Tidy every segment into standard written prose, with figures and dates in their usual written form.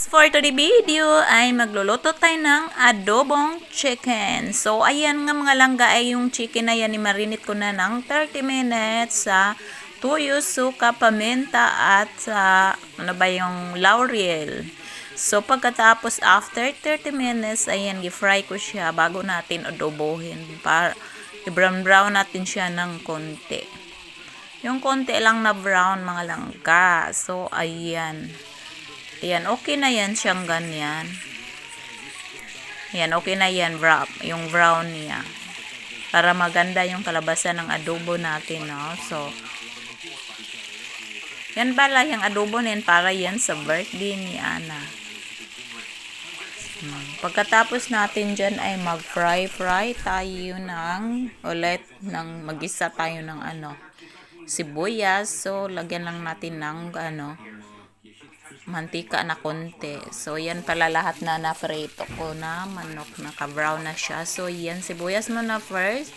For today video ay magluluto tayo ng adobong chicken. So ayan nga mga langga ay yung chicken na yan, i-marinate ko na ng 30 minutes sa tuyo, suka, paminta at sa ano ba yung laurel. So pagkatapos after 30 minutes ayan i-fry ko siya bago natin adobohin para i-brown natin siya ng konti. Yung konti lang na brown mga langga. So ayan. Ayan, okay na yan siyang ganyan. Ayan, okay na yan, yung brown niya. Para maganda yung kalabasan ng adobo natin, no? So, yan pala yung adobo na yan, para yan sa birthday ni Ana. Pagkatapos natin dyan ay mag-fry tayo mag-isa tayo ng sibuyas. So, lagyan lang natin ng mantika na konti. So, yan pala lahat na na-frito ko na manok. Naka-brown na siya. So, yan, sibuyas mo na first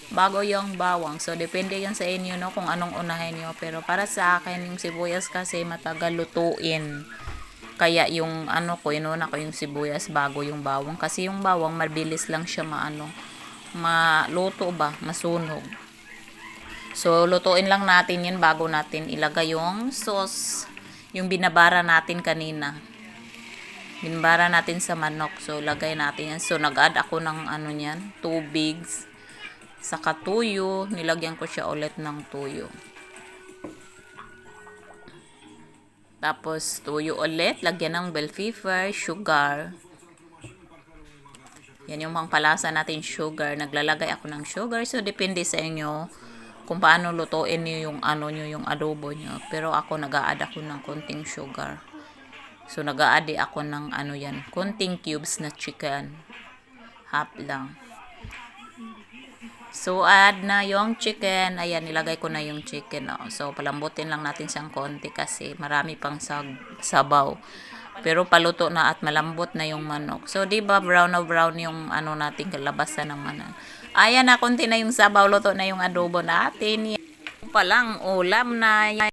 bago yung bawang. So, depende yan sa inyo, no, kung anong unahin nyo. Pero para sa akin, yung sibuyas kasi matagal lutuin. Kaya yung inuna ko yung sibuyas bago yung bawang. Kasi yung bawang, mabilis lang siya maluto ba, masunog. So, lutuin lang natin yan bago natin ilagay yung sauce. Yung binabara natin kanina. Binabara natin sa manok. So, lagay natin yan. So, nag-add ako ng niyan, tubig. Saka tuyo. Nilagyan ko siya ulit ng tuyo. Tapos, tuyo ulit. Lagyan ng bell pepper, sugar. Yan yung pangpalasa natin, sugar. Naglalagay ako ng sugar. So, depende sa inyo kung paano lutuin niyo yung yung adobo niyo. Pero ako nag-a-add ako ng konting sugar. So nag-a-add ako ng konting cubes na chicken. Half lang. So add na yung chicken. Ayan, nilagay ko na yung chicken. So palambutin lang natin siyang konti kasi marami pang sabaw. Pero paluto na at malambot na yung manok. So, di ba brown na brown yung natin kalabasan ng manok. Ayan na, konti na yung sabaw, luto na yung adobo natin. Yan palang ulam na.